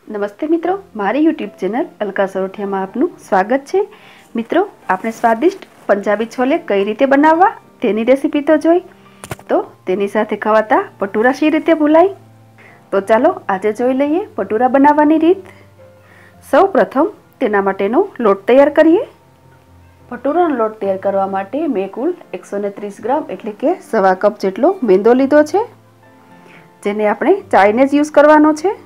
नमस्ते मित्रों, मारी यूट्यूब चेनल अलका सरोठिया में आपनु स्वागत है। मित्रों, आपने स्वादिष्ट पंजाबी छोले कई रीते बनाववा तेनी रेसिपी तो जोई, तो तेनी साथे खवाता पटूरा शी रीते भूलाय। तो चालो आजे जोई लईए पटूरा बनाववानी रीत। सौ प्रथम तेना माटेनो लोट तैयार करिए। पटूरानो लोट तैयार करवा माटे मैं कुल 130 ग्राम एटले के सवा कप जेटलो मेंदो लीधो छे, जेने आपणे चाळीने ज यूज करवानो छे।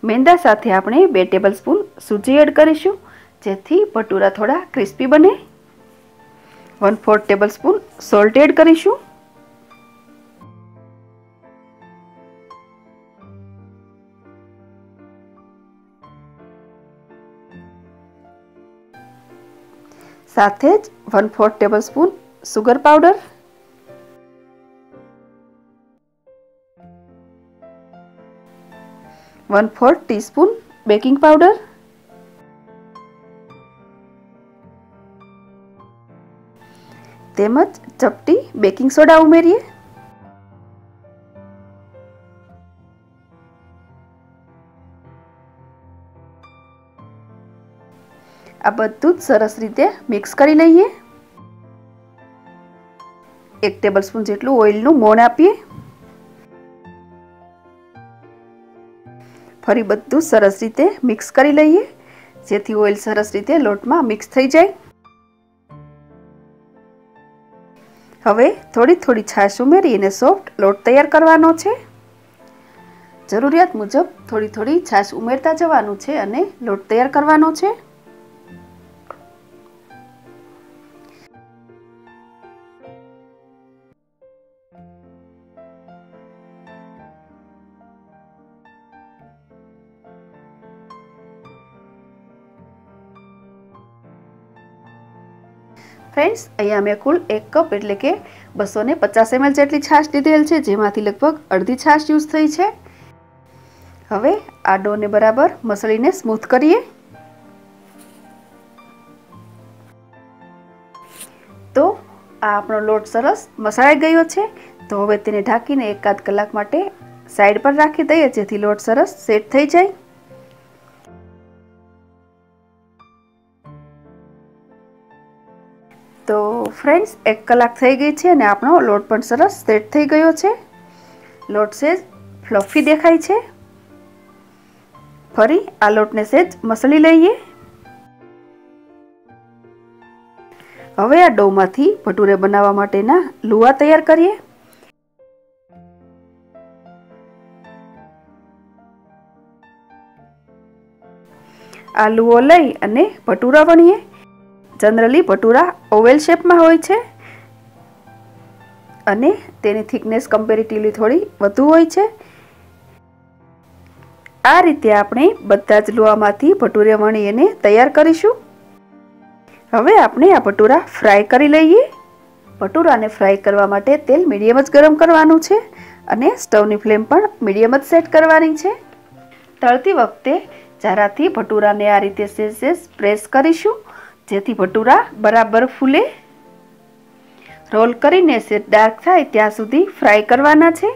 मेंदा साथे आपणे 2 टेबलस्पून सूजी एड करीशुं, जेथी पटूरा थोड़ा क्रिस्पी बने। 1/4 टेबलस्पून सॉल्ट एड करीशुं। साथे ज 1/4 tablespoon sugar powder, 1/4 teaspoon baking powder, तेमज चपटी बेकिंग सोडा उमेरीए। आ बधुं सरस रीते मिक्स करी लईए। 1 टेबलस्पून जेटलुं ऑइलनुं मोण आपीए। फरी बधुं सरस रीते मिक्स करी लईए, जेथी ऑइल सरस रीते लोटमां मिक्स थई जाय। हवे थोड़ी थोड़ी छाश उमेरीने सॉफ्ट लोट तैयार करवानो छे। जरूरियात मुजब थोड़ी थोड़ी छाश उमेरता जवानुं छे अने लोट तैयार करवानो छे। फ्रेंड्स, अहींया मैं कुल 1 कप एटले के 250 ml जेटली छाश लीधेल छे, जेमांथी लगभग अर्धी छाश यूज थई छे। हवे आ डोने बराबर मसळीने स्मूथ करीए। तो आ आपणो लोट सरस मसळाई गयो छे। तो हवे तेने ढांकीने 1 कलाक माटे साइड पर राखी दઈએ, जेथी लोट सरस सेट थई जाय। तो फ्रेंड्स, 1 कलाक थई गई छे अने आपणो लोट पण सरस सेट थई गयो छे। लोट सेज फ्लफी देखाय छे। फरी आ लोटने सेज मसળી लईए। हवे आ डोमांथी भटूरे बनाववा माटेना लूआ तैयार करीए। आ लूओ लई अने भटूरा वણીએ। जनरली भटूरा ओवल शेप में होय छे अने तेनी थिकनेस कम्पेरेटिवली थोड़ी वधु होय छे। आ रीते आपणे बधा ज लोआमांथी भटूरे वણીને तैयार करीशुं। हवे आपणे आ भटूरा फ्राय करी लईए। भटूराने फ्राय करवा माटे तेल मीडियम ज गरम करवानुं छे अने स्टवनी फ्लेम पण मीडियम ज सेट करवानी छे। तळती वखते चाराथी भटूराने आ रीते सेज सेज प्रेस करीशुं, जेथी भटूरा बराबर फूले। रोल करीने सेज डार्क थाय त्यां सुधी फ्राय करवाना छे।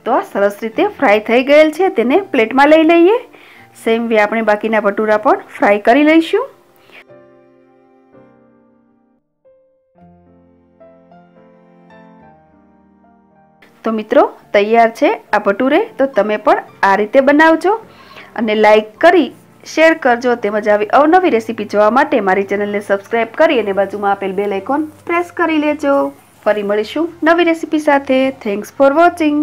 तो आ सरस रीते फ्राय थई गयेल छे, तेने प्लेटमां लई लईए। सेम वे आपणे बाकीना भटूरा पण फ्राय करी लईशुं। तो मित्रों, तैयार छे आ भटूरे। तो तमे पण आ रीते बनावजो अने लाइक करी शेर करजो। तेमज आवी अवनवी रेसिपी जोवा माटे मारी चेनलने सब्सक्राइब करी अने बाजुमां आपेल बेल आइकॉन प्रेस करी लेजो। फरी मळीशुं नवी रेसिपी साथे। Thanks for watching.